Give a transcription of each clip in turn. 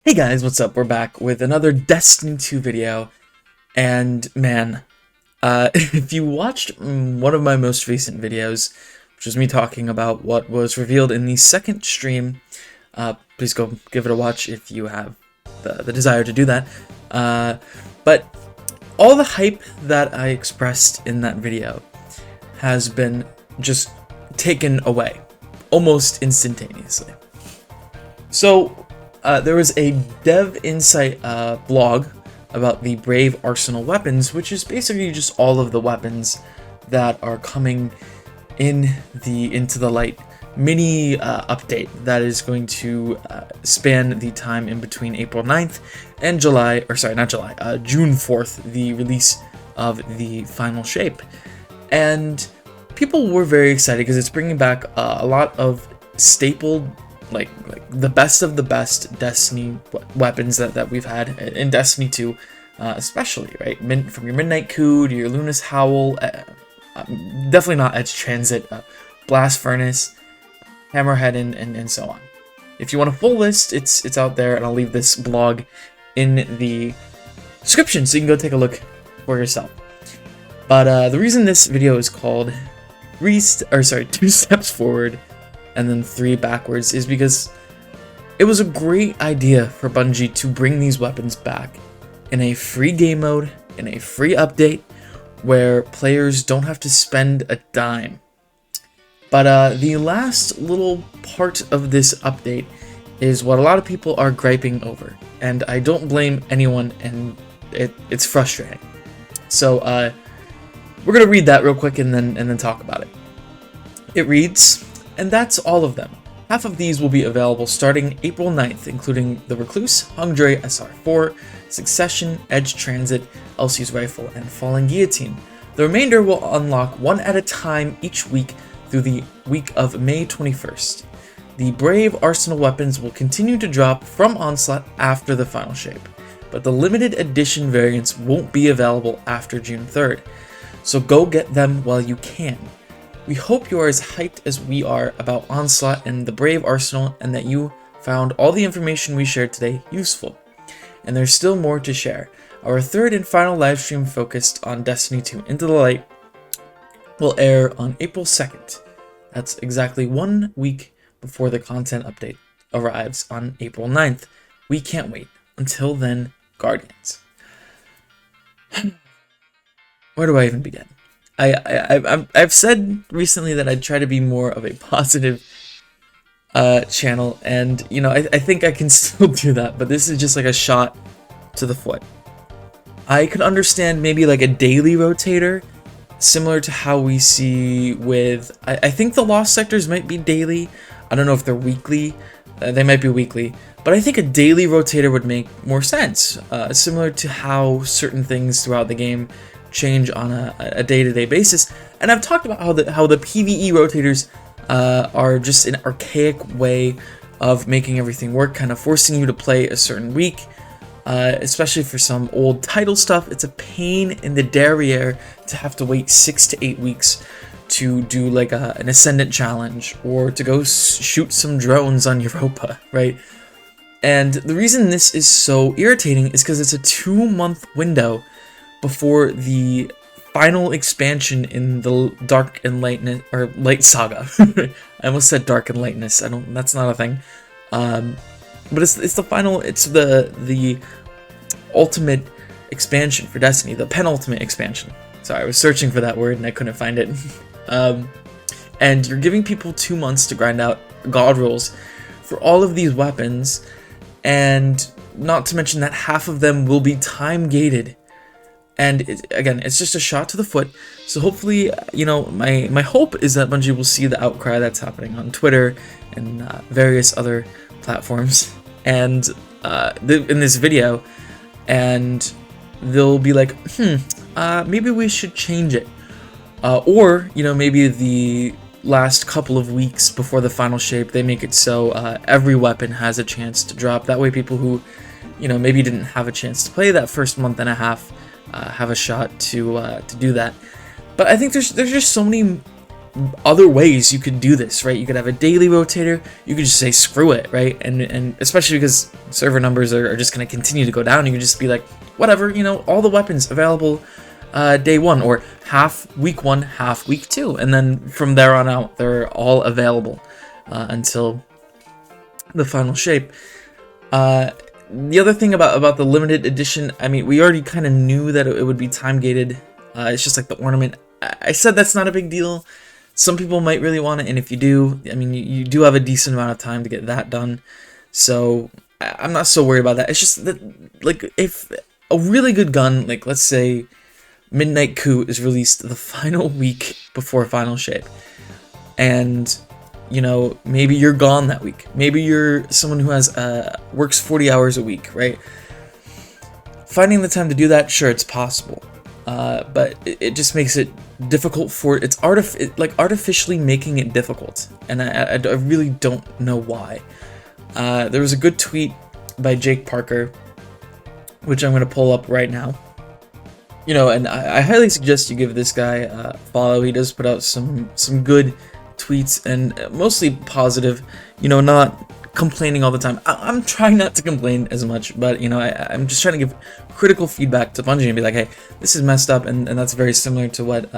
Hey guys, what's up? We're back with another Destiny 2 video, and man, if you watched one of my most recent videos, which was me talking about what was revealed in the second stream, please go give it a watch if you have the desire to do that. But all the hype that I expressed in that video has been just taken away, almost instantaneously. So, there was a Dev Insight blog about the Brave Arsenal weapons, which is basically just all of the weapons that are coming into the light mini update that is going to span the time in between April 9th and July, or sorry, not July, June 4th, the release of the final shape. And people were very excited because it's bringing back a lot of stapled, like the best of the best Destiny weapons that we've had in Destiny 2, especially, right? From your Midnight Coup to your Luna's Howl, definitely not Edge Transit, Blast Furnace, Hammerhead, and so on. If you want a full list, it's out there, and I'll leave this blog in the description so you can go take a look for yourself. But the reason this video is called 2 Steps Forward and then 3 backwards is because it was a great idea for Bungie to bring these weapons back in a free game mode, in a free update, where players don't have to spend a dime. But the last little part of this update is what a lot of people are griping over, and I don't blame anyone, and it's frustrating. So we're gonna read that real quick and then talk about it. It reads, and that's all of them. Half of these will be available starting April 9th, including the Recluse, Hungdre SR4, Succession, Edge Transit, Elsie's Rifle, and Falling Guillotine. The remainder will unlock one at a time each week through the week of May 21st. The Brave Arsenal weapons will continue to drop from Onslaught after the final shape, but the limited edition variants won't be available after June 3rd, so go get them while you can. We hope you are as hyped as we are about Onslaught and the Brave Arsenal, and that you found all the information we shared today useful. And there's still more to share. Our third and final livestream focused on Destiny 2 Into the Light will air on April 2nd. That's exactly 1 week before the content update arrives on April 9th. We can't wait. Until then, Guardians. Where do I even begin? I've said recently that I'd try to be more of a positive channel, and you know, I think I can still do that, but this is just like a shot to the foot. I could understand maybe like a daily rotator, similar to how we see with, I think the Lost Sectors might be daily. I don't know if they're weekly. They might be weekly, but I think a daily rotator would make more sense, similar to how certain things throughout the game change on a day-to-day basis. And I've talked about how the PvE rotators are just an archaic way of making everything work, kind of forcing you to play a certain week, especially for some old title stuff. It's a pain in the derriere to have to wait 6 to 8 weeks to do like an Ascendant challenge, or to go shoot some drones on Europa, right? And the reason this is so irritating is because it's a 2-month window before the final expansion in the Dark Enlightenment, or Light Saga. I almost said Dark Enlightenment. That's not a thing. But it's the final. It's the ultimate expansion for Destiny, the penultimate expansion. Sorry, I was searching for that word and I couldn't find it. And you're giving people 2 months to grind out god rolls for all of these weapons, and not to mention that half of them will be time gated. And again, it's just a shot to the foot. So hopefully, you know, my hope is that Bungie will see the outcry that's happening on Twitter and various other platforms, and in this video, and they'll be like, maybe we should change it. Or, you know, maybe the last couple of weeks before the final shape, they make it so every weapon has a chance to drop. That way people who, you know, maybe didn't have a chance to play that first month and a half have a shot to do that. But I think there's just so many other ways you could do this, right? You could have a daily rotator. You could just say screw it, right? And especially because server numbers are just going to continue to go down, you could just be like, whatever, you know, all the weapons available day 1, or half week 1, half week 2, and then from there on out, they're all available until the final shape. The other thing about the limited edition, I mean, we already kind of knew that it would be time gated. It's just like the ornament. I said that's not a big deal. Some people might really want it, and if you do, I mean, you do have a decent amount of time to get that done. So I'm not so worried about that. It's just that, like, if a really good gun, like let's say Midnight Coup, is released the final week before final shape, and you know, maybe you're gone that week. Maybe you're someone who has works 40 hours a week, right? Finding the time to do that, sure, it's possible, but it just makes it difficult for it's artificially making it difficult, and I really don't know why. There was a good tweet by Jake Parker, which I'm going to pull up right now. You know, and I highly suggest you give this guy a follow. He does put out some good tweets, and mostly positive, you know, not complaining all the time. I'm trying not to complain as much, but you know, I'm just trying to give critical feedback to Bungie and be like, hey, this is messed up, and that's very similar to what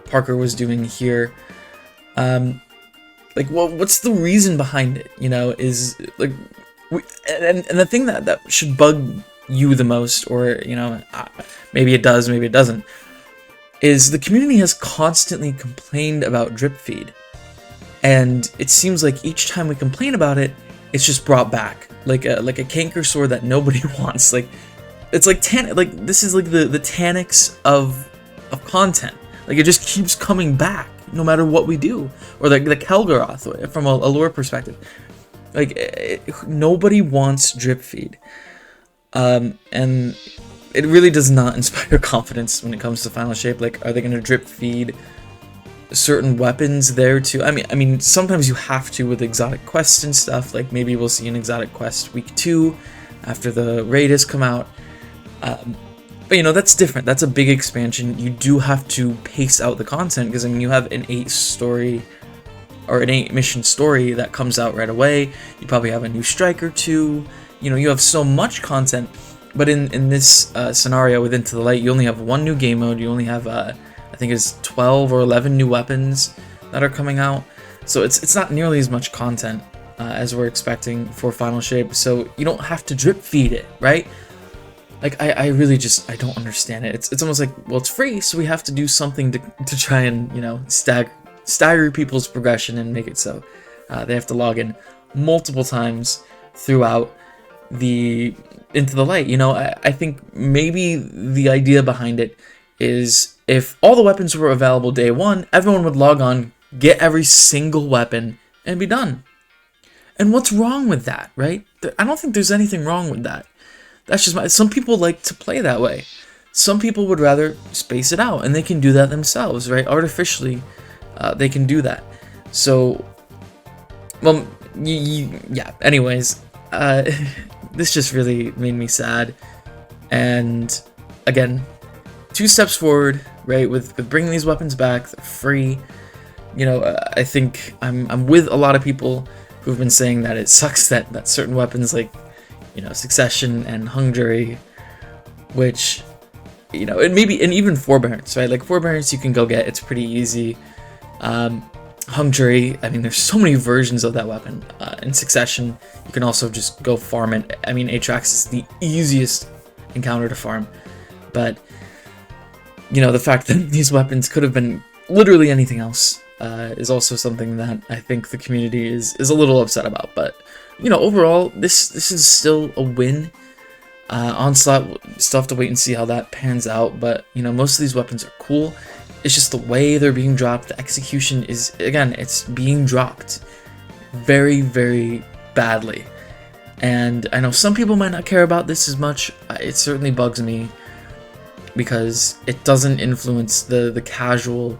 Parker was doing here. Like, well, what's the reason behind it? You know, is like, and the thing that should bug you the most, or you know, maybe it does, maybe it doesn't, is the community has constantly complained about drip feed, and it seems like each time we complain about it, it's just brought back like a canker sore that nobody wants. Like, it's like this is like the Taniks of content. Like, it just keeps coming back no matter what we do, or like the Kelgaroth from a lore perspective. Like, nobody wants drip feed, and it really does not inspire confidence when it comes to final shape. Like, are they going to drip feed certain weapons there too? I mean, sometimes you have to with exotic quests and stuff. Like, maybe we'll see an exotic quest week 2 after the raid has come out. But you know, that's different. That's a big expansion. You do have to pace out the content, because I mean, you have an 8 story or an 8 mission story that comes out right away. You probably have a new strike or 2. You know, you have so much content. But in this scenario with Into the Light, you only have 1 new game mode. You only have, I think it's 12 or 11 new weapons that are coming out. So it's not nearly as much content as we're expecting for Final Shape. So you don't have to drip feed it, right? Like, I really just, I don't understand it. It's almost like, well, it's free, so we have to do something to try and, you know, stagger people's progression and make it so they have to log in multiple times throughout the Into the Light. You know, I think maybe the idea behind it is if all the weapons were available day 1, everyone would log on, get every single weapon, and be done. And what's wrong with that, right? I don't think there's anything wrong with that. That's just some people like to play that way. Some people would rather space it out, and they can do that themselves, right? Artificially, they can do that. So, well, yeah. Anyways, this just really made me sad. And again, 2 steps forward, right? With bringing these weapons back, they're free. You know, I think I'm with a lot of people who've been saying that it sucks that certain weapons, like, you know, Succession and Hung Jury, which, you know, and even Forbearance, right? Like, Forbearance you can go get, it's pretty easy. Hung Jury, I mean, there's so many versions of that weapon. In Succession, you can also just go farm it. I mean, Atrax is the easiest encounter to farm, but, you know, the fact that these weapons could have been literally anything else is also something that I think the community is a little upset about. But, you know, overall, this is still a win. Onslaught, still have to wait and see how that pans out, but, you know, most of these weapons are cool. It's just the way they're being dropped. The execution is, again, it's being dropped very, very badly. And I know some people might not care about this as much. It certainly bugs me, because it doesn't influence the casual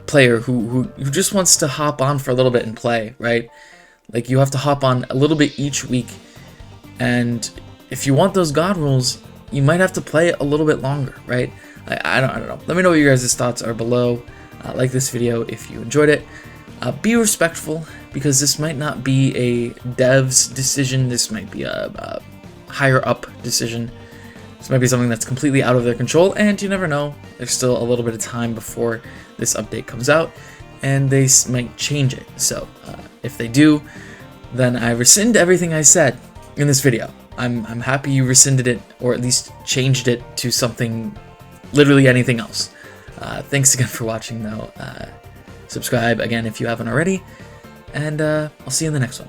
player who just wants to hop on for a little bit and play, right? Like, you have to hop on a little bit each week, and if you want those god rolls, you might have to play a little bit longer, right? I don't know. Let me know what your guys' thoughts are below. Like this video if you enjoyed it. Be respectful, because this might not be a dev's decision. This might be a higher up decision. This might be something that's completely out of their control, and you never know. There's still a little bit of time before this update comes out, and they might change it. So if they do, then I rescind everything I said in this video. I'm happy you rescinded it, or at least changed it to something, literally anything else. Thanks again for watching, though. Subscribe again if you haven't already, and I'll see you in the next one.